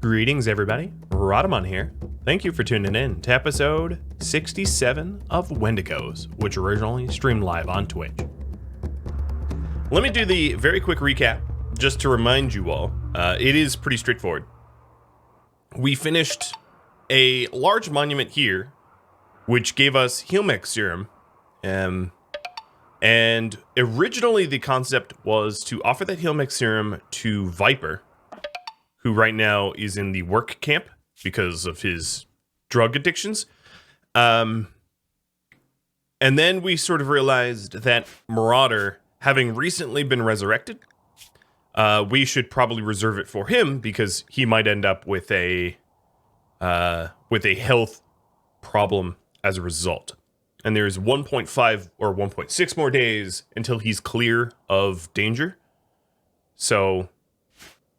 Greetings, everybody. Rhadamant here. Thank you for tuning in to episode 67 of Wendigos, which originally streamed live on Twitch. Let me do the very quick recap, just to remind you all. It is pretty straightforward. We finished a large monument here, which gave us Healmech serum. And originally the concept was to offer that Healmech serum to Viper, who right now is in the work camp because of his drug addictions. And then we sort of realized that Marauder, having recently been resurrected, we should probably reserve it for him because he might end up with a health problem as a result. And there's 1.5 or 1.6 more days until he's clear of danger. So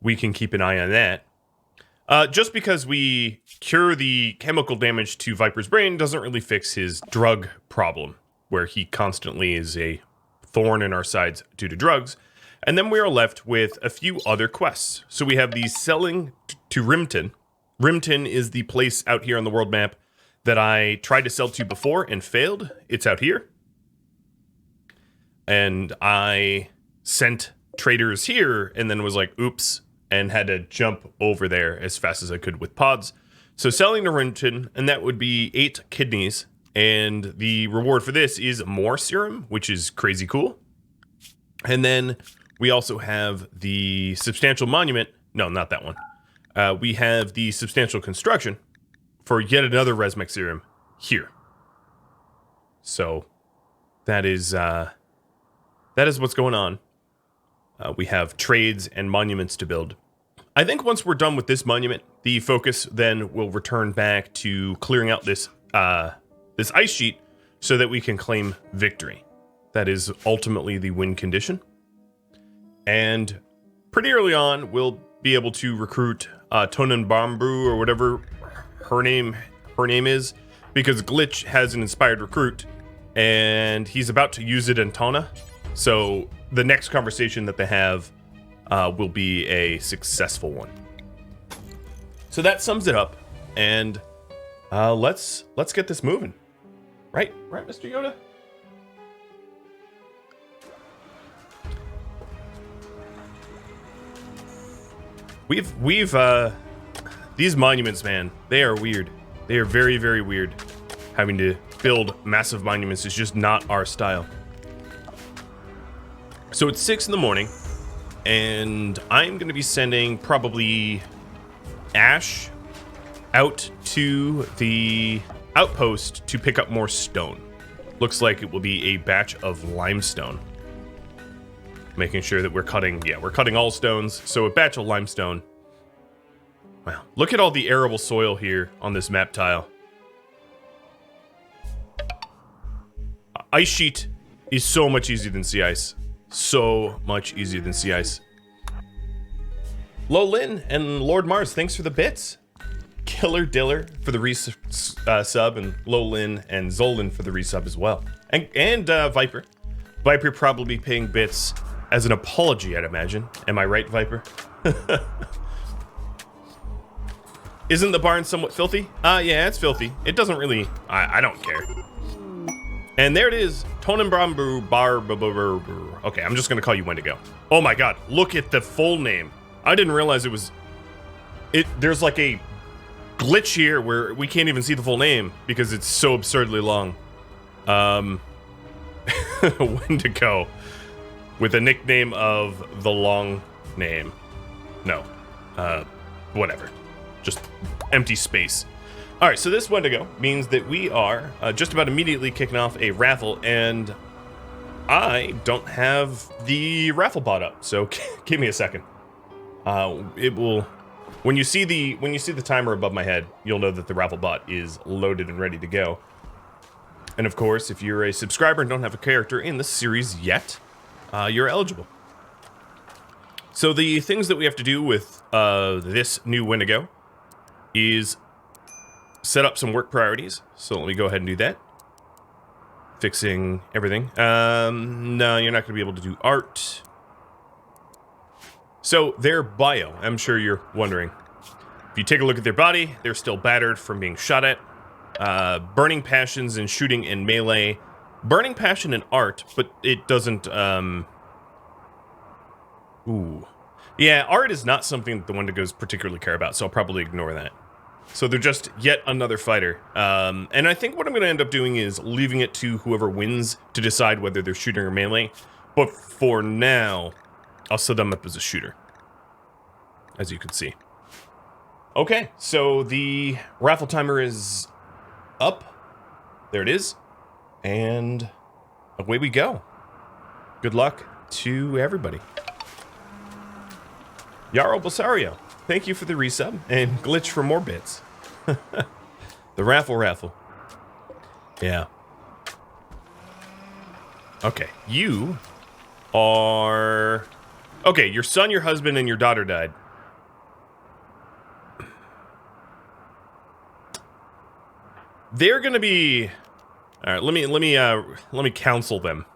we can keep an eye on that. Just because we cure the chemical damage to Viper's brain doesn't really fix his drug problem, where he constantly is a thorn in our sides due to drugs. And then we are left with a few other quests. So we have the selling to Rimton. Rimton is the place out here on the world map that I tried to sell to before and failed. It's out here. And I sent traders here and then was like, oops, and had to jump over there as fast as I could with pods. So selling to Rimton, and that would be 8 kidneys. And the reward for this is more serum, which is crazy cool. And then we also have the substantial monument. No, not that one. We have the substantial construction for yet another Resmec serum here. So that is what's going on. We have trades and monuments to build. I think once we're done with this monument, the focus then will return back to clearing out this ice sheet so that we can claim victory. That is ultimately the win condition. And pretty early on, we'll be able to recruit Tonen Bamboo or whatever her name is, because Glitch has an inspired recruit, and he's about to use it in Tona. So the next conversation that they have will be a successful one. So that sums it up, and let's get this moving. Right, Mr. Yoda? We've these monuments, man, they are weird. They are very, very weird. Having to build massive monuments is just not our style. So it's 6 in the morning, and I'm going to be sending probably Ash out to the outpost to pick up more stone. Looks like it will be a batch of limestone. Making sure that we're cutting all stones, so a batch of limestone. Wow, look at all the arable soil here on this map tile. Ice sheet is so much easier than sea ice. So much easier than sea ice. Lolin and Lord Mars, thanks for the bits. Killer Diller for the resub, and Lolin and Zolan for the resub as well. And Viper. Viper probably paying bits as an apology, I'd imagine. Am I right, Viper? Isn't the barn somewhat filthy? Yeah, it's filthy. It doesn't really... I don't care. And there it is. Tonenbrambu Bar... Okay, I'm just going to call you Wendigo. Oh my god, look at the full name. I didn't realize it was... There's like a glitch here where we can't even see the full name because it's so absurdly long. Wendigo. With a nickname of the long name. No. Whatever. Just empty space. Alright, so this Wendigo means that we are just about immediately kicking off a raffle, and I don't have the raffle bot up, so give me a second. It will... When you see the timer above my head, you'll know that the raffle bot is loaded and ready to go. And of course, if you're a subscriber and don't have a character in the series yet, you're eligible. So the things that we have to do with this new Wendigo is set up some work priorities. So let me go ahead and do that. Fixing everything. No, you're not going to be able to do art. So their bio, I'm sure you're wondering. If you take a look at their body, they're still battered from being shot at. Burning passions and shooting in melee. Burning passion in art, but it doesn't, Ooh. Yeah, art is not something that the Wendigos particularly care about, so I'll probably ignore that. So they're just yet another fighter. And I think what I'm going to end up doing is leaving it to whoever wins to decide whether they're shooting or melee. But for now, I'll set them up as a shooter, as you can see. Okay, so the raffle timer is up. There it is. And away we go. Good luck to everybody. Yarrow Bosario, thank you for the resub, and Glitch for more bits. The raffle. Yeah. Okay, you are... Okay, your son, your husband, and your daughter died. They're gonna be... Alright, let me counsel them.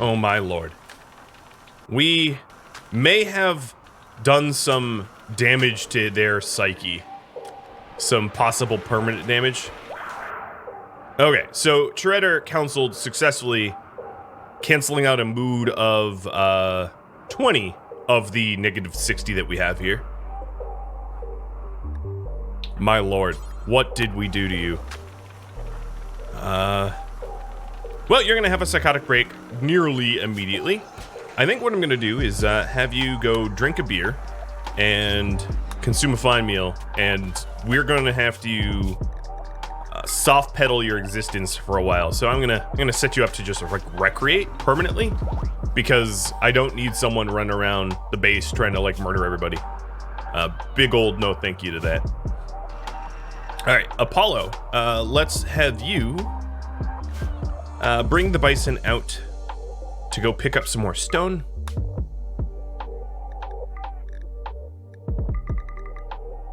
Oh my lord. We may have done some damage to their psyche. Some possible permanent damage. Okay, so Shredder counseled successfully canceling out a mood of 20 of the negative 60 that we have here. My lord, what did we do to you? Well, you're gonna have a psychotic break nearly immediately. I think what I'm gonna do is have you go drink a beer and consume a fine meal, and we're gonna have to soft pedal your existence for a while. So I'm gonna set you up to just recreate permanently, because I don't need someone running around the base trying to like murder everybody. Big old no thank you to that. All right, Apollo, let's have you bring the bison out to go pick up some more stone.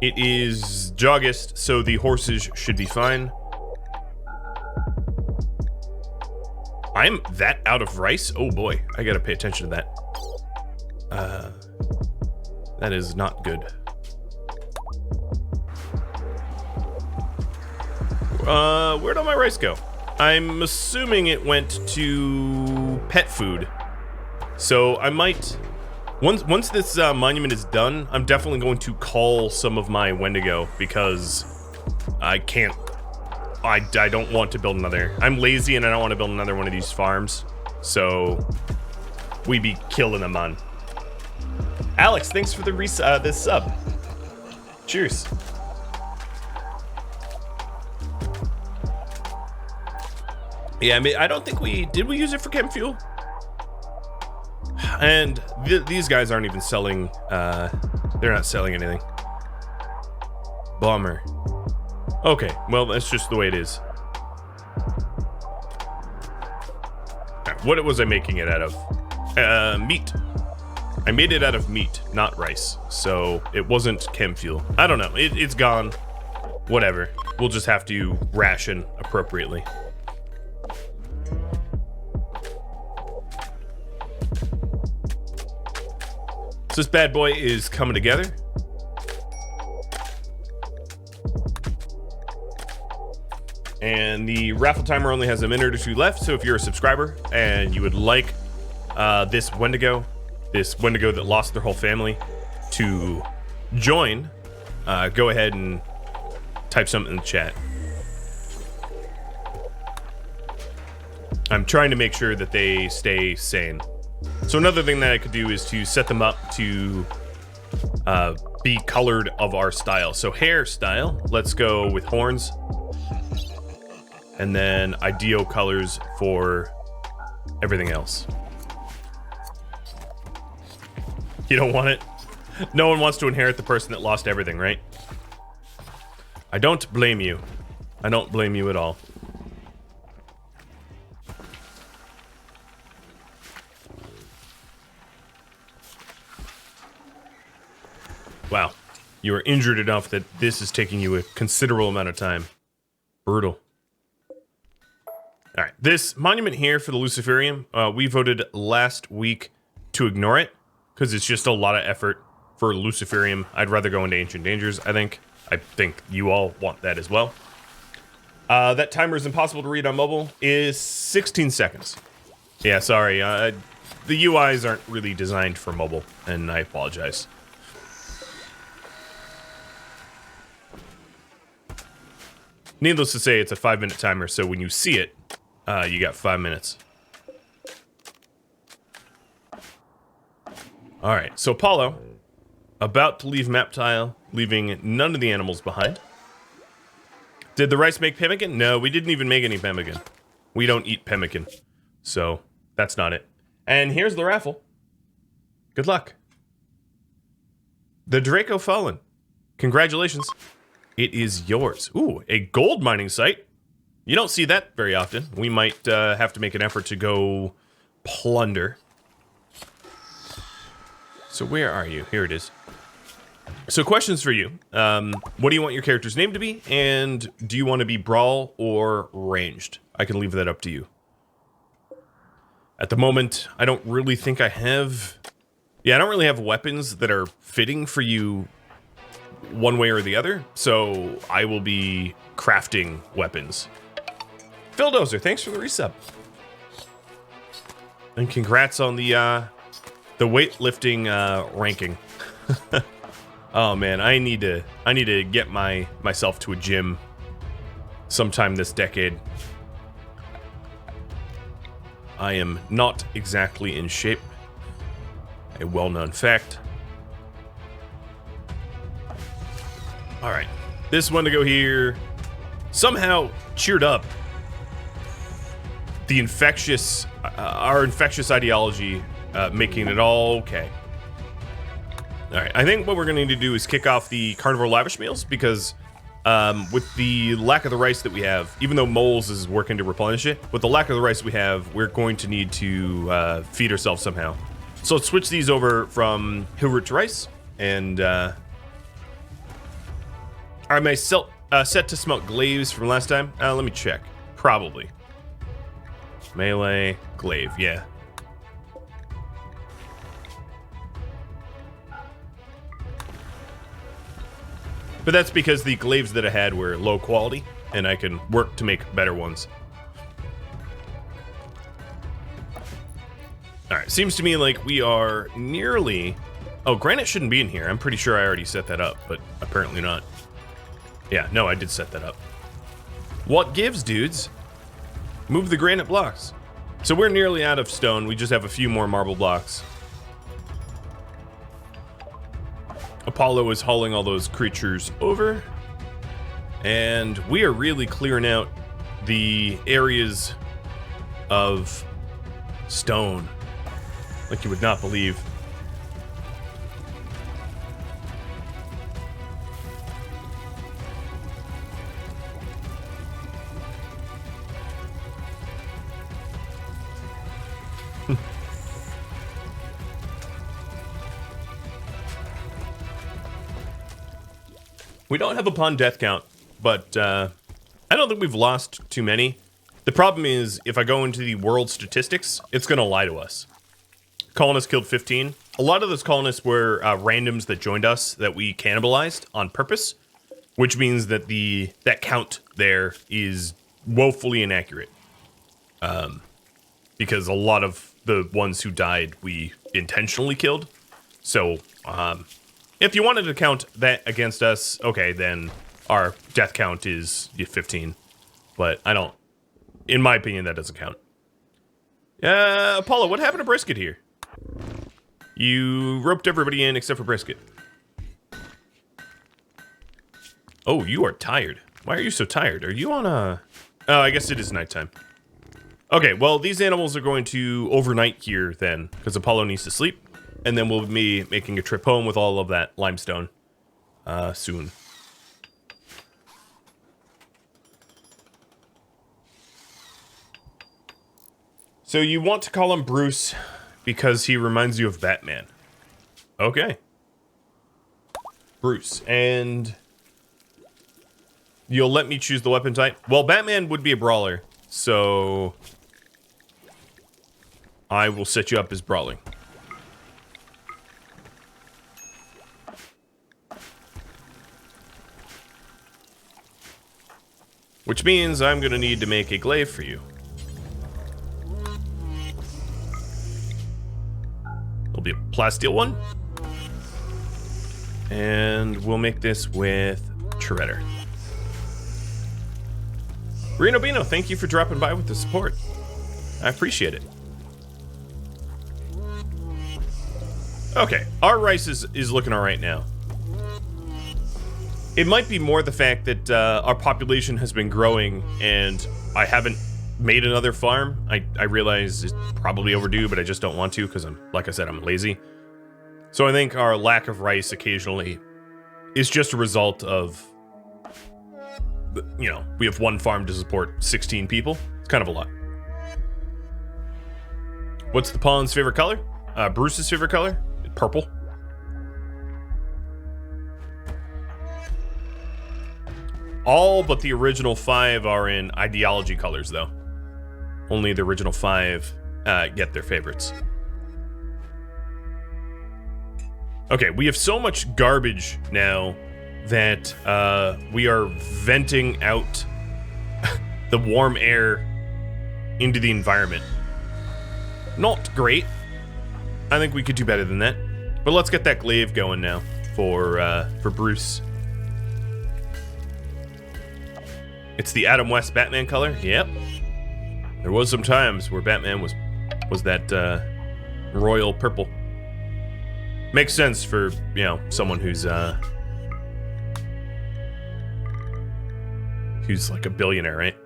It is August, so the horses should be fine. I'm that out of rice? Oh boy, I gotta pay attention to that. That is not good. Where'd all my rice go? I'm assuming it went to pet food. So I might... Once this monument is done, I'm definitely going to call some of my Wendigo, because I can't... I don't want to build another... I'm lazy and I don't want to build another one of these farms. So we be killing them on. Alex, thanks for the this sub. Cheers. Yeah, I mean, I don't think did we use it for chem fuel? And these guys aren't even selling, they're not selling anything. Bummer. Okay, well, that's just the way it is. Right, what was I making it out of? Meat. I made it out of meat, not rice. So it wasn't chem fuel. I don't know, it's gone. Whatever, we'll just have to ration appropriately. So this bad boy is coming together. And the raffle timer only has a minute or two left, so if you're a subscriber and you would like this Wendigo that lost their whole family, to join, go ahead and type something in the chat. I'm trying to make sure that they stay sane. So another thing that I could do is to set them up to be colored of our style. So hairstyle, let's go with horns. And then IDEO colors for everything else. You don't want it? No one wants to inherit the person that lost everything, right? I don't blame you. I don't blame you at all. Wow, you are injured enough that this is taking you a considerable amount of time. Brutal. All right, this monument here for the Luciferium, we voted last week to ignore it, because it's just a lot of effort for Luciferium. I'd rather go into Ancient Dangers, I think. I think you all want that as well. That timer is impossible to read on mobile. Is 16 seconds. Yeah, sorry. The UIs aren't really designed for mobile, and I apologize. Needless to say, it's a 5-minute timer, so when you see it, you got 5 minutes. Alright, so Apollo, about to leave map tile, leaving none of the animals behind. Did the rice make pemmican? No, we didn't even make any pemmican. We don't eat pemmican, so that's not it. And here's the raffle. Good luck. The Draco Fallen. Congratulations. It is yours. Ooh, a gold mining site. You don't see that very often. We might have to make an effort to go plunder. So where are you? Here it is. So questions for you. What do you want your character's name to be? And do you want to be brawl or ranged? I can leave that up to you. At the moment, I don't really think I have... Yeah, I don't really have weapons that are fitting for you one way or the other, so I will be crafting weapons. Phil Dozer, thanks for the resub. And congrats on the weightlifting ranking. Oh man, I need to get myself to a gym sometime this decade. I am not exactly in shape. A well-known fact. All right, this one to go here. Somehow cheered up. The infectious, our infectious ideology, making it all okay. All right, I think what we're going to need to do is kick off the carnivore lavish meals because with the lack of the rice that we have, even though Moles is working to replenish it, with the lack of the rice we have, we're going to need to feed ourselves somehow. So let's switch these over from Hilbert to rice, and am I set to smelt glaives from last time? Let me check. Probably. Melee, glaive, yeah. But that's because the glaives that I had were low quality, and I can work to make better ones. Alright, seems to me like we are nearly... Oh, granite shouldn't be in here. I'm pretty sure I already set that up, but apparently not. Yeah, no, I did set that up. What gives, dudes? Move the granite blocks. So we're nearly out of stone. We just have a few more marble blocks. Apollo is hauling all those creatures over. And we are really clearing out the areas of stone. Like you would not believe. We don't have a pawn death count, but I don't think we've lost too many. The problem is, if I go into the world statistics, it's going to lie to us. Colonists killed 15. A lot of those colonists were randoms that joined us that we cannibalized on purpose, which means that that count there is woefully inaccurate. Because a lot of the ones who died we intentionally killed. So, if you wanted to count that against us, okay, then our death count is 15. But I don't... In my opinion, that doesn't count. Apollo, what happened to Brisket here? You roped everybody in except for Brisket. Oh, you are tired. Why are you so tired? Are you on a... Oh, I guess it is nighttime. Okay, well, these animals are going to overnight here then, because Apollo needs to sleep. And then we'll be making a trip home with all of that limestone soon. So you want to call him Bruce because he reminds you of Batman. Okay. Bruce. And you'll let me choose the weapon type? Well, Batman would be a brawler, so I will set you up as brawling. Which means I'm going to need to make a glaive for you. It'll be a plasteel one. And we'll make this with Shredder. Reno Bino, thank you for dropping by with the support. I appreciate it. Okay, our rice is looking all right now. It might be more the fact that our population has been growing and I haven't made another farm. I realize it's probably overdue, but I just don't want to because like I said, I'm lazy. So I think our lack of rice occasionally is just a result of, you know, we have one farm to support 16 people. It's kind of a lot. What's the pawn's favorite color? Bruce's favorite color? Purple. All but the original 5 are in ideology colors, though. Only the original 5 get their favorites. Okay, we have so much garbage now that we are venting out the warm air into the environment. Not great. I think we could do better than that. But let's get that glaive going now for Bruce. It's the Adam West Batman color. Yep. There was some times where Batman was that royal purple. Makes sense for, you know, someone who's like a billionaire, right?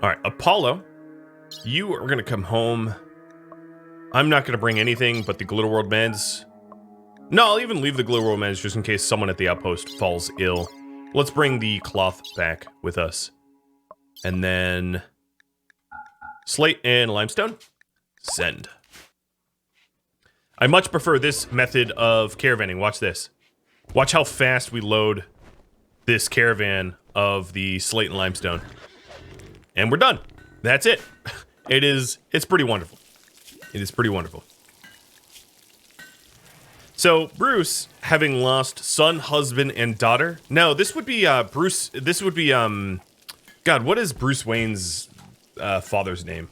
All right, Apollo, you are gonna come home. I'm not gonna bring anything but the Glitter World meds. No, I'll even leave the Glitter World meds just in case someone at the outpost falls ill. Let's bring the cloth back with us. And then slate and limestone. Send. I much prefer this method of caravanning. Watch this. Watch how fast we load this caravan of the slate and limestone. And we're done. That's it. It's pretty wonderful. It is pretty wonderful. So, Bruce, having lost son, husband, and daughter. No, this would be, Bruce, this would be, God, what is Bruce Wayne's, father's name?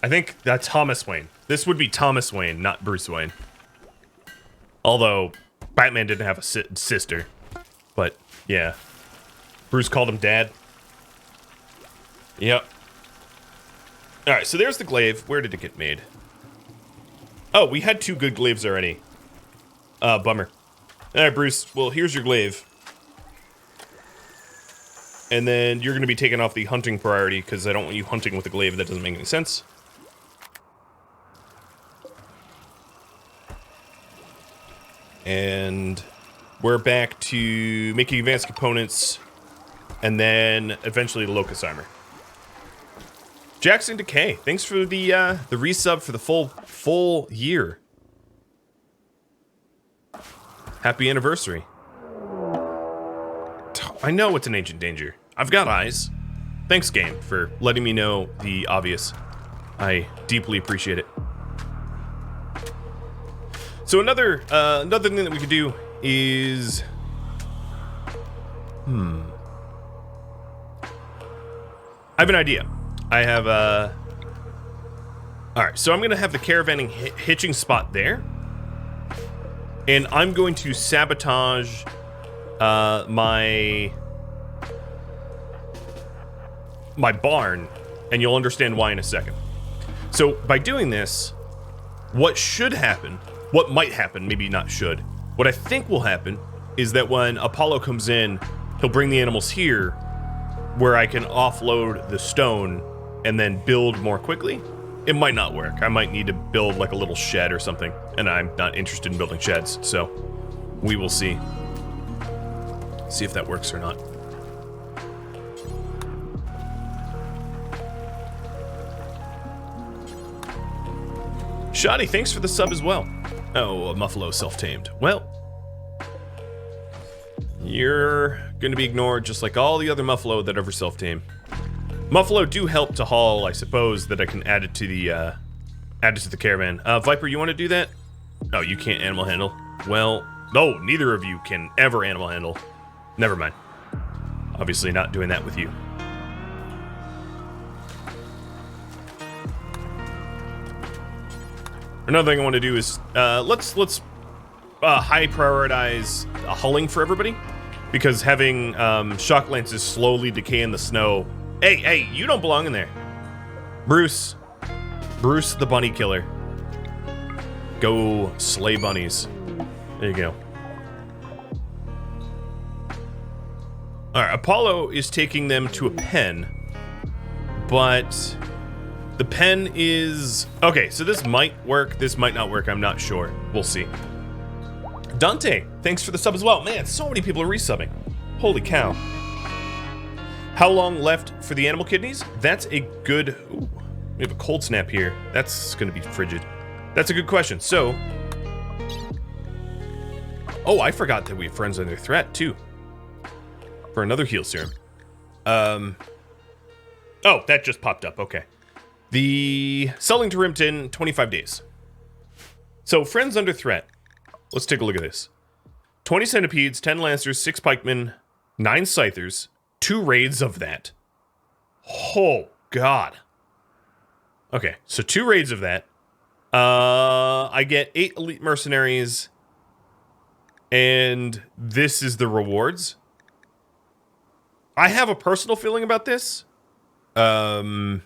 I think that's Thomas Wayne. This would be Thomas Wayne, not Bruce Wayne. Although, Batman didn't have a sister. But, yeah. Bruce called him Dad. Yep. Alright, so there's the glaive. Where did it get made? Oh, we had 2 good glaives already. Bummer. Alright, Bruce. Well, here's your glaive. And then you're going to be taken off the hunting priority, because I don't want you hunting with a glaive. That doesn't make any sense. And we're back to making advanced components, and then eventually the locust armor. Jackson Decay, thanks for the resub for the full year. Happy anniversary. I know it's an ancient danger. I've got eyes. Thanks, game, for letting me know the obvious. I deeply appreciate it. So another thing that we could do is, I have an idea. I have all right, so I'm gonna have the caravanning hitching spot there, and I'm going to sabotage my barn, and you'll understand why in a second. So by doing this, what should happen, what might happen, maybe not should, what I think will happen is that when Apollo comes in, he'll bring the animals here where I can offload the stone and then build more quickly. It might not work. I might need to build like a little shed or something, and I'm not interested in building sheds, so we will see. See if that works or not. Shoddy, thanks for the sub as well. Oh, a Muffalo self-tamed. Well, you're gonna be ignored just like all the other Muffalo that ever self-tame. Muffalo do help to haul, I suppose, that I can add it to the caravan. Viper, you want to do that? Oh, you can't animal handle. Well, No, neither of you can ever animal handle. Never mind. Obviously not doing that with you. Another thing I want to do is let's high prioritize hulling for everybody, because having shock lances slowly decay in the snow. Hey, you don't belong in there. Bruce the bunny killer. Go slay bunnies. There you go. All right, Apollo is taking them to a pen, but the pen is... Okay, so this might work, this might not work, I'm not sure. We'll see. Dante, thanks for the sub as well. Man, so many people are resubbing. Holy cow. How long left for the animal kidneys? That's a good... Ooh, we have a cold snap here. That's going to be frigid. That's a good question. So... Oh, I forgot that we have friends under threat, too. For another heal serum. Oh, that just popped up. Okay. The selling to Rimton, 25 days. So, friends under threat. Let's take a look at this. 20 centipedes, 10 lancers, 6 pikemen, 9 scythers, 2 raids of that. Oh, God. Okay, so 2 raids of that. I get 8 elite mercenaries. And this is the rewards. I have a personal feeling about this. Also,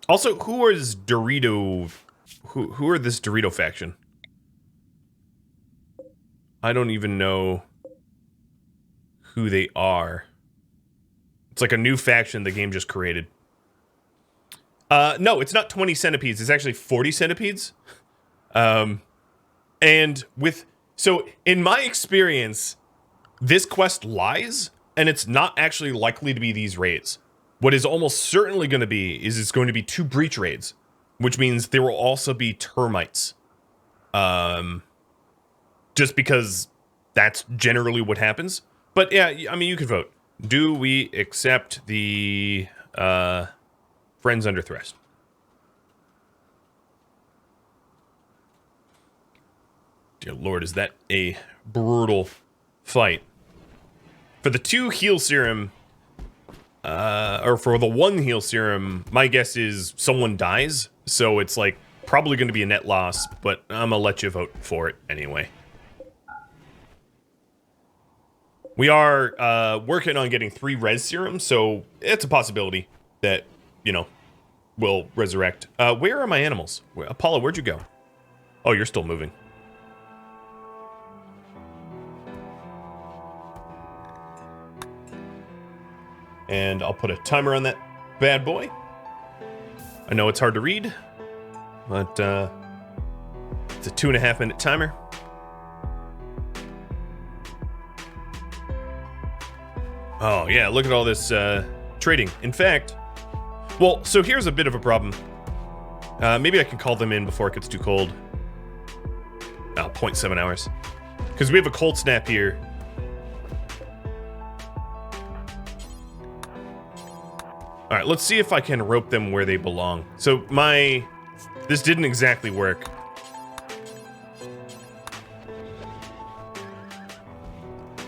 who is Dorito? Who are this Dorito faction? I don't even know who they are. It's like a new faction the game just created. No, it's not 20 centipedes. It's actually 40 centipedes. And with... So, in my experience, this quest lies, and it's not actually likely to be these raids. What is almost certainly going to be is it's going to be 2 breach raids, which means there will also be termites. Just because that's generally what happens. But yeah, I mean, you could vote. Do we accept the friends under threat? Dear Lord, is that a brutal fight. For the 2 heal serum, or for the 1 heal serum, my guess is someone dies. So it's like probably going to be a net loss, but I'm going to let you vote for it anyway. We are working on getting 3 res serums, so it's a possibility that, you know, we'll resurrect. Where are my animals? Apollo, where'd you go? Oh, you're still moving. And I'll put a timer on that bad boy. I know it's hard to read, but it's a 2.5 minute timer. Oh yeah, look at all this trading. In fact, well, so here's a bit of a problem. Maybe I can call them in before it gets too cold. Oh, 0.7 hours. Because we have a cold snap here. All right, let's see if I can rope them where they belong. So this didn't exactly work.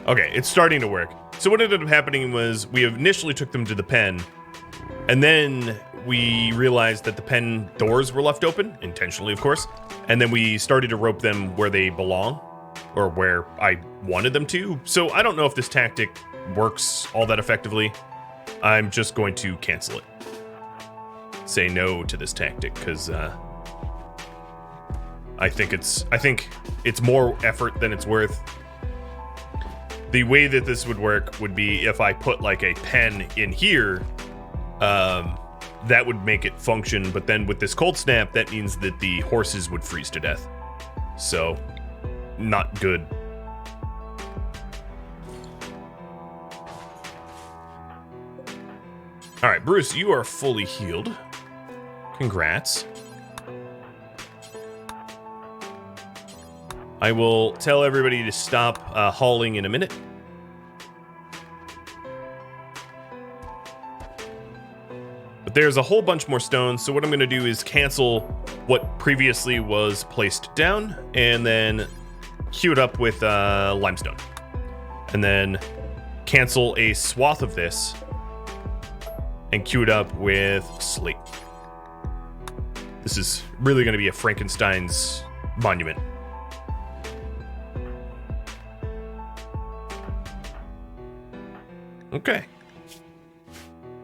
Okay, it's starting to work. So what ended up happening was we initially took them to the pen, and then we realized that the pen doors were left open, intentionally of course, and then we started to rope them where they belong, or where I wanted them to. So I don't know if this tactic works all that effectively. I'm just going to cancel it. Say no to this tactic, because I think it's more effort than it's worth. The way that this would work would be if I put like a pen in here, that would make it function, but then with this cold snap, that means that the horses would freeze to death. So, not good. All right, Bruce, you are fully healed. Congrats. I will tell everybody to stop hauling in a minute. But there's a whole bunch more stones, so what I'm going to do is cancel what previously was placed down, and then queue it up with limestone. And then cancel a swath of this and queue it up with slate. This is really going to be a Frankenstein's monument. Okay.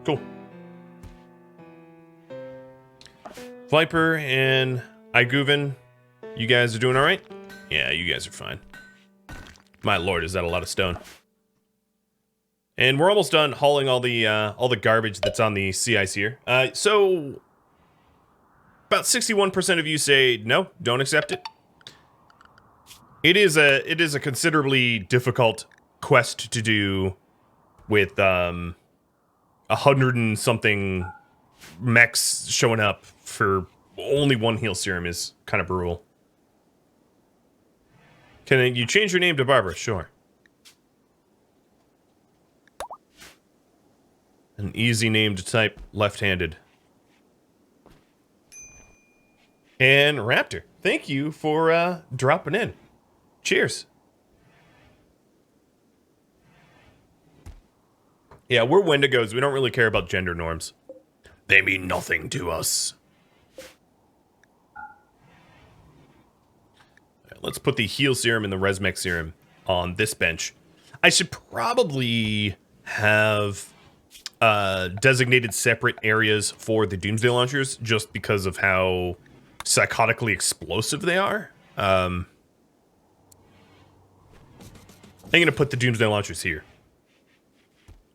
Cool. Viper and Iguven, you guys are doing all right? Yeah, you guys are fine. My lord, is that a lot of stone? And we're almost done hauling all the garbage that's on the sea ice here. So about 61% of you say no, don't accept it. It is a considerably difficult quest to do with 100 and something mechs showing up for only one heal serum is kind of brutal. Can you change your name to Barbara? Sure. An easy name to type left-handed. And Raptor, thank you for dropping in. Cheers. Yeah, we're Wendigos. We don't really care about gender norms. They mean nothing to us. Let's put the heal serum and the resmec serum on this bench. I should probably have designated separate areas for the Doomsday Launchers just because of how psychotically explosive they are. I'm going to put the Doomsday Launchers here.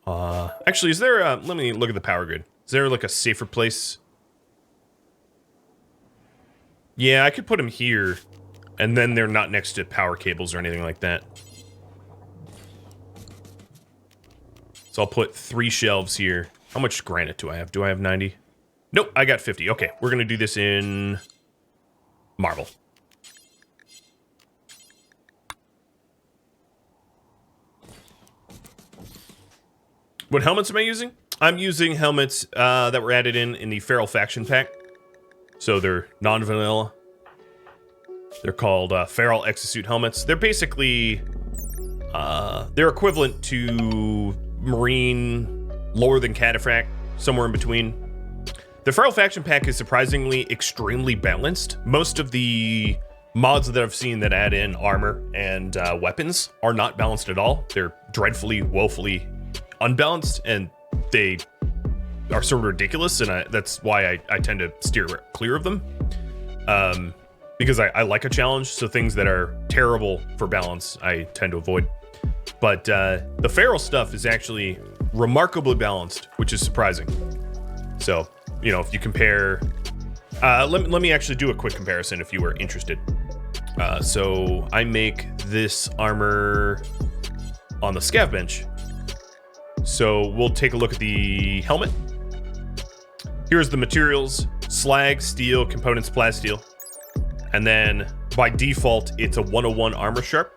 Actually, is there let me look at the power grid. Is there like a safer place? Yeah, I could put them here, and then they're not next to power cables or anything like that. So I'll put 3 shelves here. How much granite do I have? Do I have 90? Nope, I got 50. Okay, we're gonna do this in marble. What helmets am I using? I'm using helmets that were added in the Feral Faction pack. So they're non-vanilla. They're called Feral Exosuit helmets. They're basically, they're equivalent to Marine, lower than Cataphract, somewhere in between. The Feral Faction pack is surprisingly extremely balanced. Most of the mods that I've seen that add in armor and weapons are not balanced at all. They're dreadfully, woefully unbalanced, and they are sort of ridiculous, and that's why I tend to steer clear of them. Because I like a challenge, so things that are terrible for balance, I tend to avoid. But the feral stuff is actually remarkably balanced, which is surprising. So, you know, if you compare... let me actually do a quick comparison if you were interested. So I make this armor on the scav bench. So we'll take a look at the helmet. Here's the materials: slag, steel, components, plasteel. And then by default, it's a 101 armor sharp.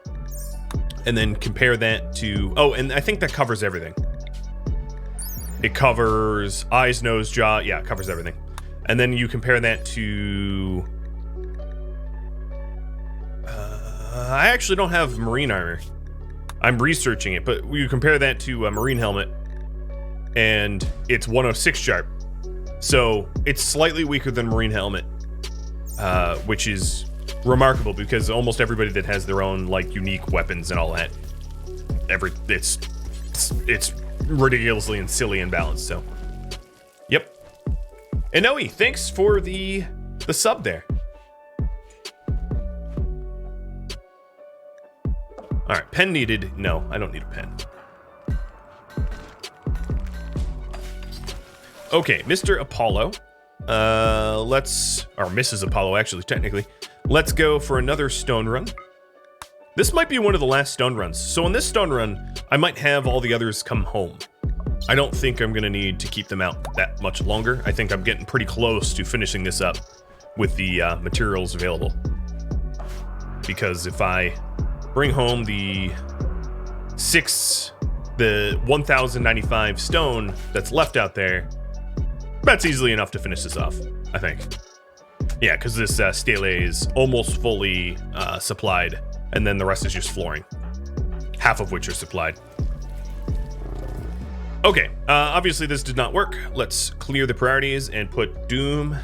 And then compare that to, oh, and I think that covers everything. It covers eyes, nose, jaw. Yeah, it covers everything. And then you compare that to, I actually don't have marine armor. I'm researching it, but you compare that to a marine helmet, and it's 106 sharp. So it's slightly weaker than marine helmet, which is remarkable because almost everybody that has their own like unique weapons and all that, it's ridiculously and silly and balanced. So, yep. And Noe, thanks for the sub there. All right, pen needed. No, I don't need a pen. Okay, Mr. Apollo. Or Mrs. Apollo, actually, technically. Let's go for another stone run. This might be one of the last stone runs. So on this stone run, I might have all the others come home. I don't think I'm gonna need to keep them out that much longer. I think I'm getting pretty close to finishing this up with the materials available. Because if I bring home the 1,095 stone that's left out there, that's easily enough to finish this off, I think. Yeah, because this stele is almost fully supplied And then the rest is just flooring, half of which are supplied. Okay, obviously this did not work. Let's clear the priorities and put Doom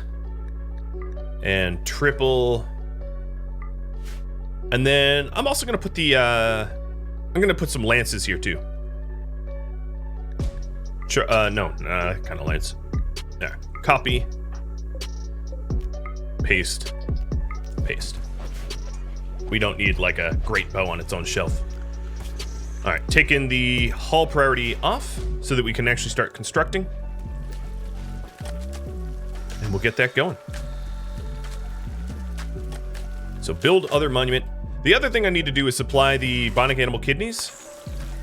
and Triple. And then I'm also gonna put the, I'm gonna put some lances here too. Sure, no, kind of lance. There, copy, paste, paste. We don't need like a great bow on its own shelf. All right, taking the hull priority off so that we can actually start constructing. And we'll get that going. So build other monument. The other thing I need to do is supply the bionic animal kidneys.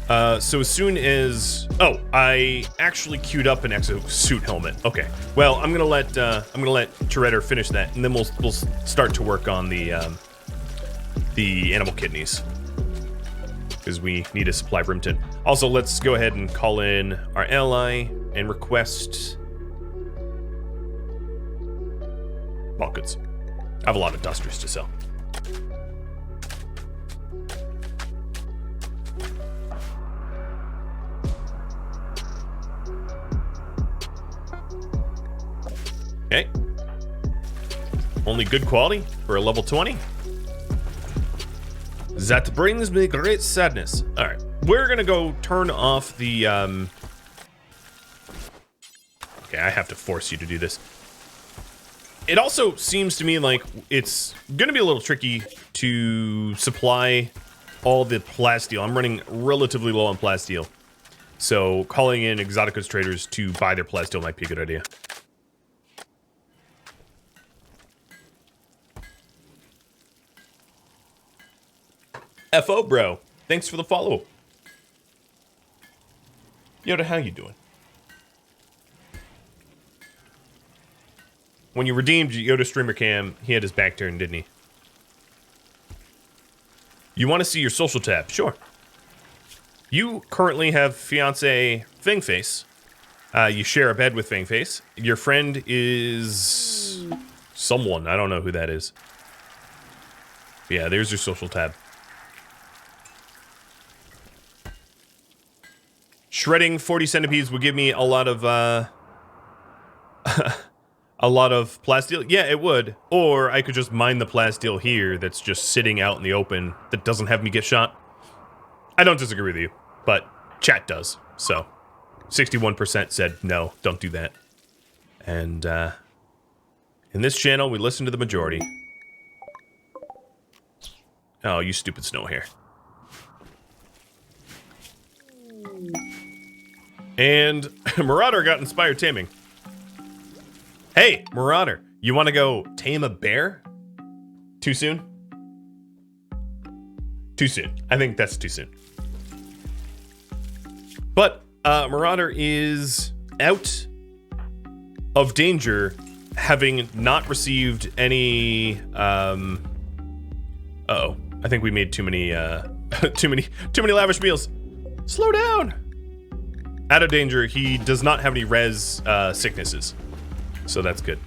So as soon as, oh, I actually queued up an exosuit helmet. Okay, well, I'm gonna let Toretto finish that, and then we'll start to work on the animal kidneys, because we need to supply Brimton. Also, let's go ahead and call in our ally and request bulk goods. I have a lot of dusters to sell. Okay. Only good quality for a level 20. That brings me great sadness. All right, we're gonna go turn off the, okay, I have to force you to do this. It also seems to me like it's gonna be a little tricky to supply all the plasteel. I'm running relatively low on plasteel. So calling in Exoticos traders to buy their plasteel might be a good idea. FO bro, thanks for the follow. Yoda, how you doing? When you redeemed Yoda Streamer Cam, he had his back turned, didn't he? You want to see your social tab? Sure. You currently have fiance Fangface. You share a bed with Fangface. Your friend is someone. I don't know who that is. Yeah, there's your social tab. Shredding 40 centipedes would give me a lot of, a lot of plasteel. Yeah, it would. Or I could just mine the plasteel here that's just sitting out in the open that doesn't have me get shot. I don't disagree with you, but chat does. So 61% said, no, don't do that. And in this channel, we listen to the majority. Oh, you stupid snow hair. And Marauder got inspired taming. Hey, Marauder, you want to go tame a bear? Too soon? Too soon. I think that's too soon. But Marauder is out of danger, having not received any. Uh-oh, I think we made too many too many lavish meals. Slow down. Out of danger. He does not have any res sicknesses, so that's good.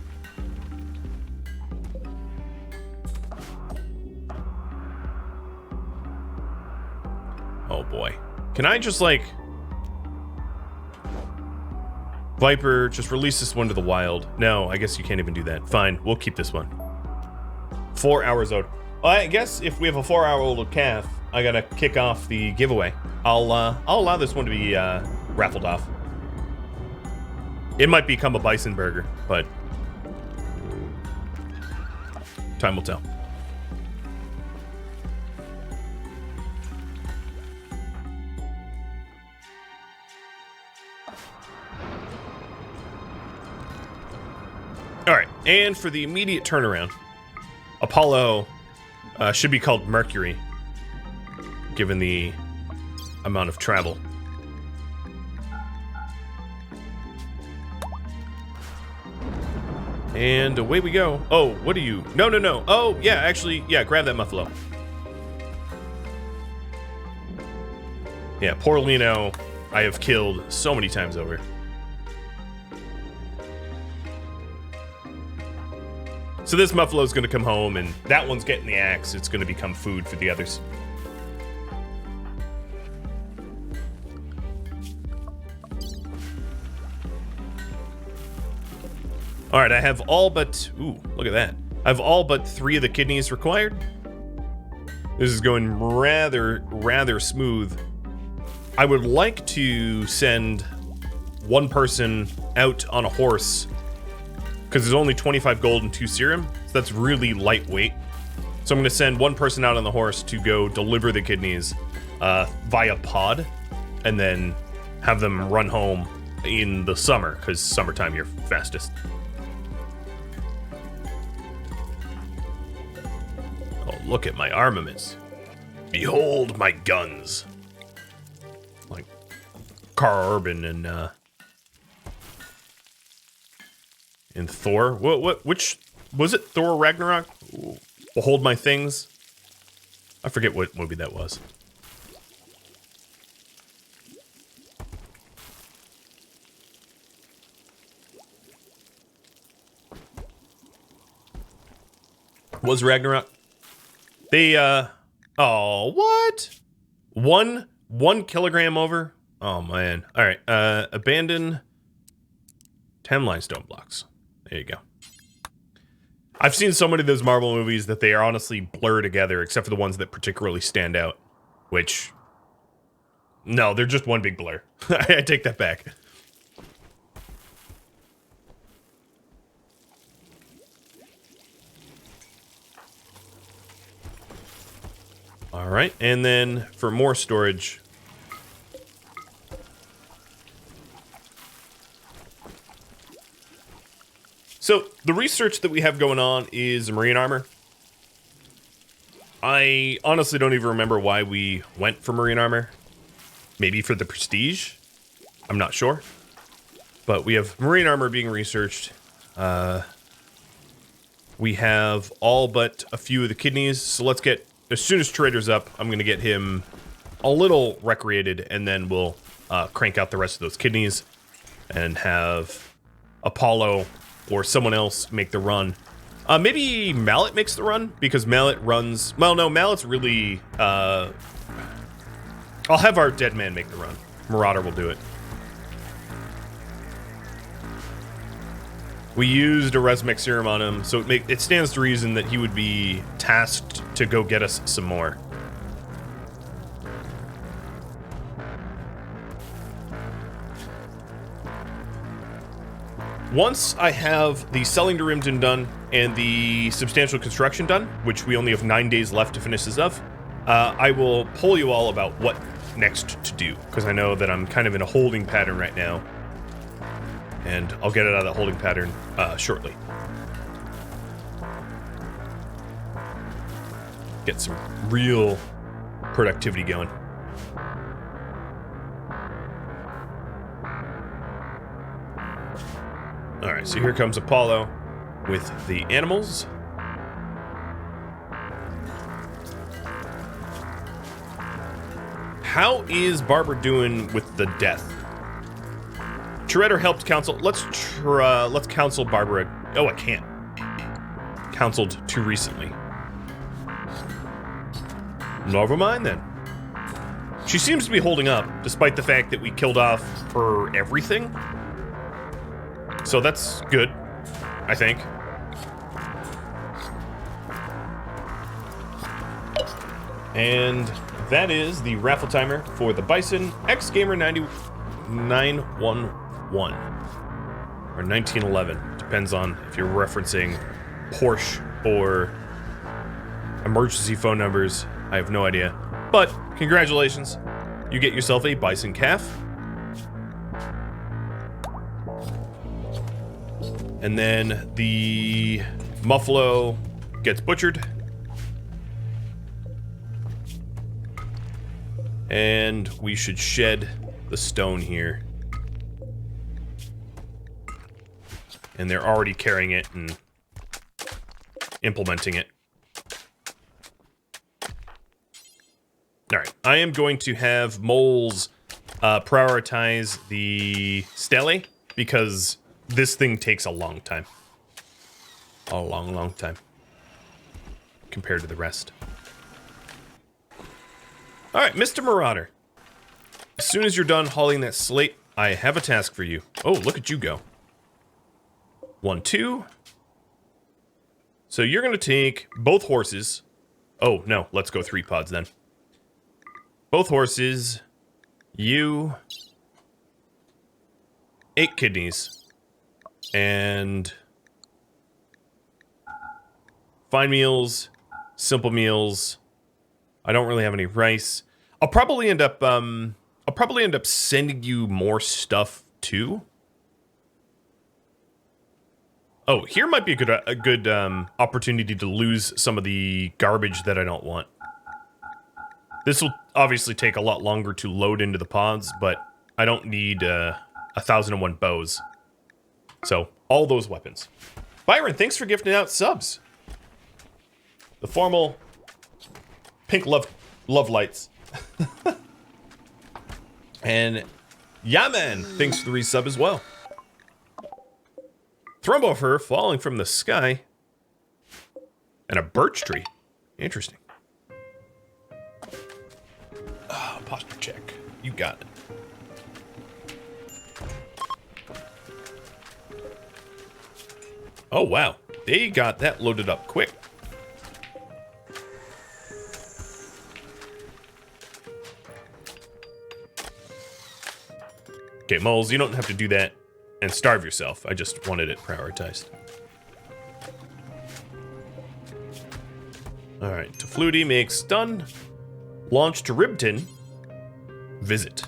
Oh boy, can I just like Viper just release this one to the wild? No, I guess you can't even do that. Fine, we'll keep this one. 4 hours old. Well, I guess if we have a 4-hour-old calf, I gotta kick off the giveaway. I'll allow this one to be raffled off. It might become a bison burger, but time will tell. All right, and for the immediate turnaround, Apollo should be called Mercury, given the amount of travel. And away we go. Oh, what are you? No, no, no. Oh, yeah, actually, yeah, grab that Muffalo. Yeah, poor Lino, I have killed so many times over. So this muffalo is going to come home, and that one's getting the axe. It's going to become food for the others. All right, I have all but... Ooh, look at that. I have all but 3 of the kidneys required. This is going rather smooth. I would like to send one person out on a horse because there's only 25 gold and 2 serum. So that's really lightweight. So I'm going to send one person out on the horse to go deliver the kidneys via pod and then have them run home in the summer because summertime you're fastest. Oh, look at my armaments. Behold my guns. Like Carl Urban and Thor. Which was it? Thor Ragnarok? Behold my things. I forget what movie that was. Was Ragnarok? They oh, what? One kilogram over? Oh man. All right. Abandon 10 limestone blocks. There you go. I've seen so many of those Marvel movies that they are honestly blur together, except for the ones that particularly stand out. Which, no, they're just one big blur. I take that back. All right, and then for more storage, so the research that we have going on is marine armor. I honestly don't even remember why we went for marine armor. Maybe for the prestige? I'm not sure. But we have marine armor being researched. We have all but a few of the kidneys, so let's get... As soon as Trader's up, I'm going to get him a little recreated, and then we'll crank out the rest of those kidneys and have Apollo or someone else make the run. Maybe Mallet makes the run, because Mallet runs... Well, no, Mallet's really... I'll have our dead man make the run. Marauder will do it. We used a Resmec serum on him, so it stands to reason that he would be tasked to go get us some more. Once I have the selling to Rimton done and the substantial construction done, which we only have 9 days left to finish this up, I will poll you all about what next to do, because I know that I'm kind of in a holding pattern right now. And I'll get it out of that holding pattern shortly. Get some real productivity going. Alright, so here comes Apollo with the animals. How is Barbara doing with the death? Shredder helped counsel. Let's counsel Barbara. Oh, I can't. Counseled too recently. Never mind then. She seems to be holding up, despite the fact that we killed off her everything. So that's good, I think. And that is the raffle timer for the Bison XGamer911. Or 1911. Depends on if you're referencing Porsche or emergency phone numbers. I have no idea. But congratulations. You get yourself a bison calf. And then the muffalo gets butchered. And we should shed the stone here. And they're already carrying it and implementing it. Alright, I am going to have Moles prioritize the stele, because this thing takes a long time. A long, long time. Compared to the rest. Alright, Mr. Marauder. As soon as you're done hauling that slate, I have a task for you. Oh, look at you go. 1, 2. So you're going to take both horses. Oh, no, let's go 3 pods then. Both horses. You. 8 kidneys. And fine meals, simple meals. I don't really have any rice. I'll probably end up sending you more stuff too. Oh, here might be a good opportunity to lose some of the garbage that I don't want. This will obviously take a lot longer to load into the pods, but I don't need 1001 bows. So, all those weapons. Byron, thanks for gifting out subs. The formal pink love lights. And Yaman, thanks for the resub as well. Thrumbofer falling from the sky. And a birch tree. Interesting. Oh, posture check. You got it. Oh, wow. They got that loaded up quick. Okay, Moles, you don't have to do that and starve yourself. I just wanted it prioritized. Alright, Tafluti makes done. Launch to Ribton. Visit.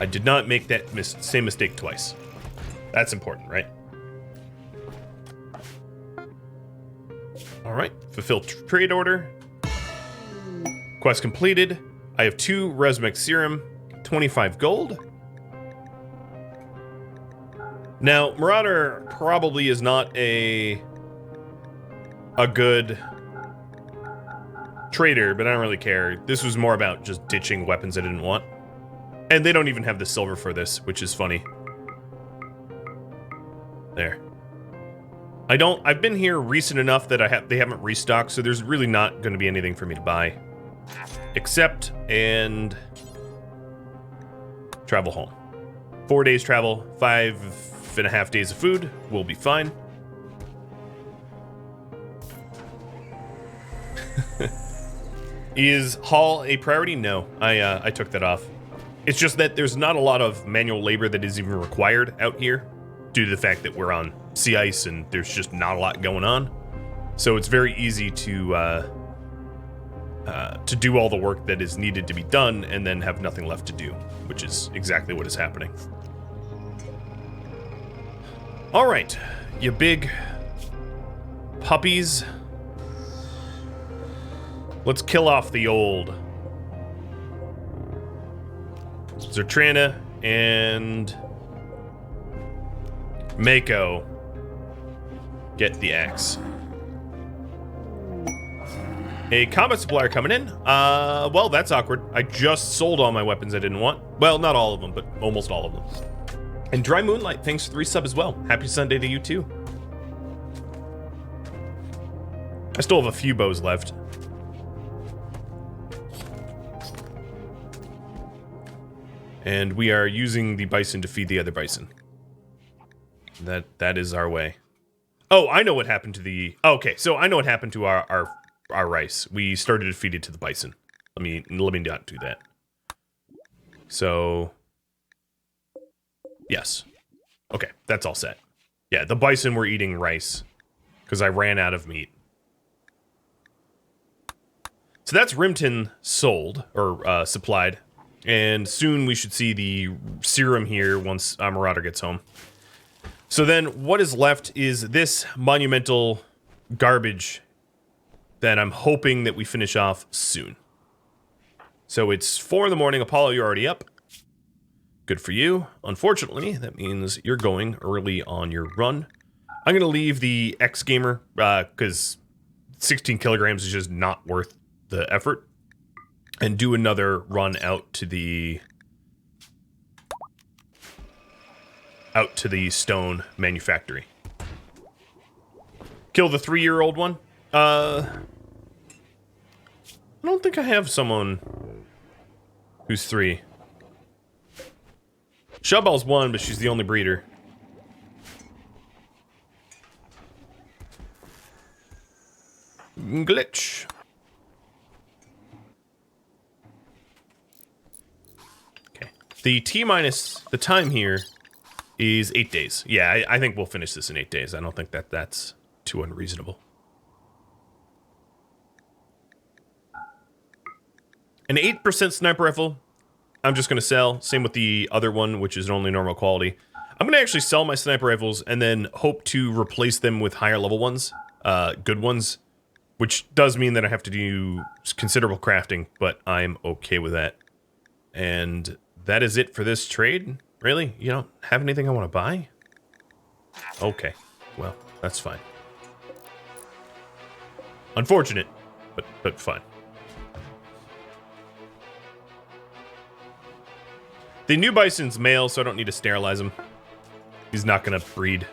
I did not make that same mistake twice. That's important, right? Alright, fulfill trade order. Quest completed. I have 2 Resmec Serum, 25 gold. Now, Marauder probably is not a good trader, but I don't really care. This was more about just ditching weapons I didn't want. And they don't even have the silver for this, which is funny. There. I've been here recent enough that they haven't restocked, so there's really not going to be anything for me to buy. Except, and travel home. 4 days travel, 5.5 days of food, we'll be fine. Is haul a priority? No, I took that off. It's just that there's not a lot of manual labor that is even required out here due to the fact that we're on sea ice and there's just not a lot going on. So it's very easy to do all the work that is needed to be done and then have nothing left to do, which is exactly what is happening. All right, you big puppies. Let's kill off the old Zertrana and Mako. Get the axe. A combat supplier coming in. Well, that's awkward. I just sold all my weapons I didn't want. Well, not all of them, but almost all of them. And Dry Moonlight, thanks for 3 subs as well. Happy Sunday to you too. I still have a few bows left. And we are using the bison to feed the other bison. That is our way. Oh, I know what happened to the... Okay, so I know what happened to our rice. We started to feed it to the bison. Let me not do that. So... Yes. Okay, that's all set. Yeah, the bison were eating rice. Because I ran out of meat. So that's Rimton sold, or supplied. And soon we should see the serum here once Marauder gets home. So then what is left is this monumental garbage that I'm hoping that we finish off soon. So it's 4 in the morning. Apollo, you're already up. Good for you. Unfortunately, that means you're going early on your run. I'm going to leave the X Gamer because 16 kilograms is just not worth the effort. And do another run out to the stone manufactory. Kill the 3-year-old one? I don't think I have someone who's 3. Shellbell's 1, but she's the only breeder. Glitch. Okay. The the time here is 8 days. Yeah, I think we'll finish this in 8 days. I don't think that's too unreasonable. An 8% sniper rifle, I'm just going to sell. Same with the other one, which is only normal quality. I'm going to actually sell my sniper rifles and then hope to replace them with higher level ones, good ones, which does mean that I have to do considerable crafting, but I'm okay with that. And that is it for this trade. Really? You don't have anything I want to buy? Okay. Well, that's fine. Unfortunate, but fine. The new bison's male, so I don't need to sterilize him. He's not gonna breed.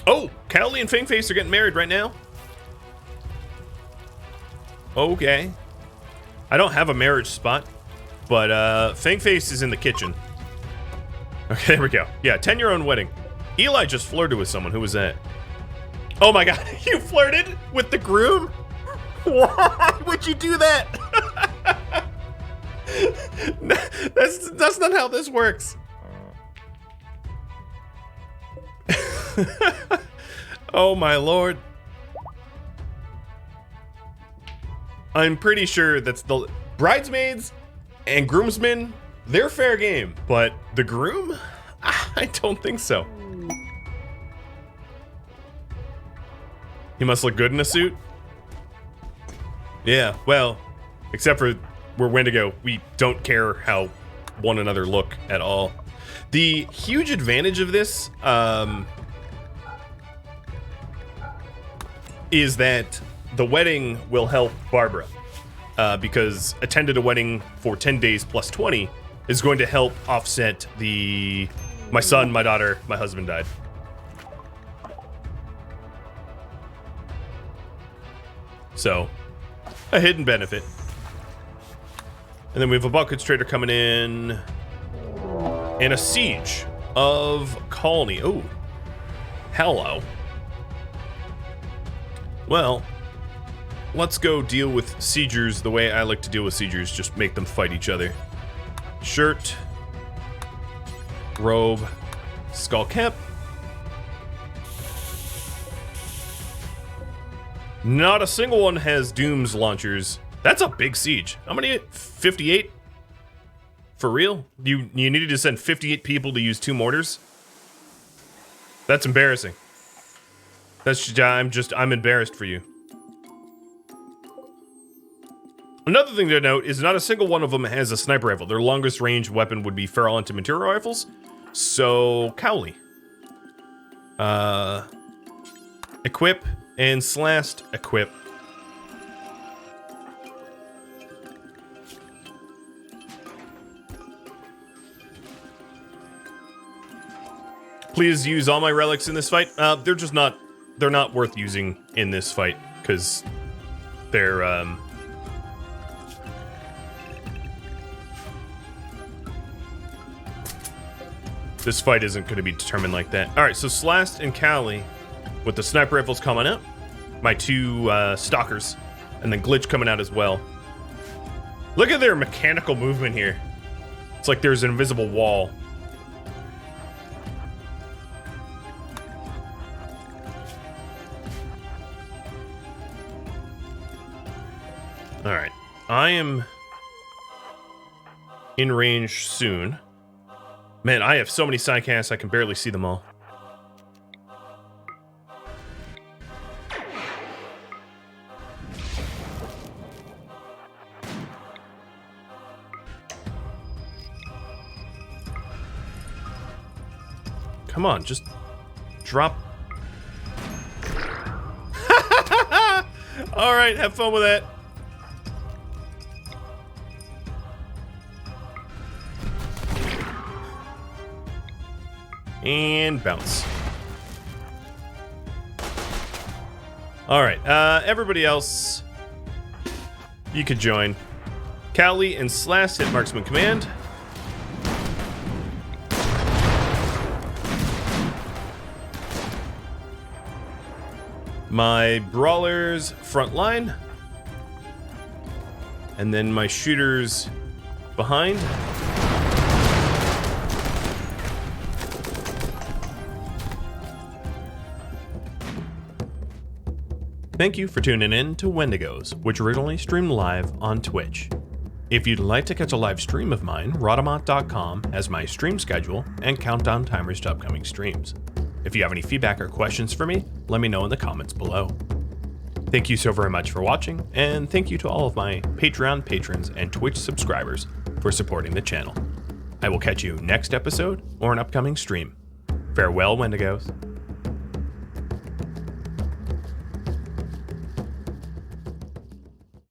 Oh, Cowley and Fangface are getting married right now. Okay. I don't have a marriage spot, but Fangface is in the kitchen. Okay, there we go. Yeah, 10-year-old wedding. Eli just flirted with someone. Who was that? Oh my god, you flirted with the groom? Why would you do that? That's not how this works. Oh my lord. I'm pretty sure that's the bridesmaids and groomsmen, they're fair game, but the groom? I don't think so. He must look good in a suit. Yeah, well, except for we're Wendigo, we don't care how one another look at all. The huge advantage of this is that the wedding will help Barbara because attended a wedding for 10 days plus 20 is going to help offset the my son, my daughter, my husband died. So, a hidden benefit. And then we have a buckets trader coming in and a siege of colony. Oh, hello. Well, let's go deal with siegers the way I like to deal with siegers. Just make them fight each other. Shirt, robe, skull cap. Not a single one has Doom's launchers. That's a big siege. How many? 58? For real? You needed to send 58 people to use 2 mortars? That's embarrassing. I'm embarrassed for you. Another thing to note is not a single one of them has a sniper rifle. Their longest range weapon would be feral anti-material rifles. So, Cowley. Equip and Slast equip. Please use all my relics in this fight. They're not worth using in this fight because they're this fight isn't going to be determined like that. All right, so Slast and Cowley with the sniper rifles coming out, my 2 stalkers, and then Glitch coming out as well. Look at their mechanical movement here. It's like there's an invisible wall. All right, I am in range soon. Man, I have so many sidecasts, I can barely see them all. Come on, just drop. All right, have fun with that. And bounce. All right, everybody else, you could join. Cowley and Slash hit marksman command. My brawlers front line. And then my shooters behind. Thank you for tuning in to Wendigos, which originally streamed live on Twitch. If you'd like to catch a live stream of mine, Rhadamant.com has my stream schedule and countdown timers to upcoming streams. If you have any feedback or questions for me, let me know in the comments below. Thank you so very much for watching, and thank you to all of my Patreon patrons and Twitch subscribers for supporting the channel. I will catch you next episode or an upcoming stream. Farewell, Wendigos.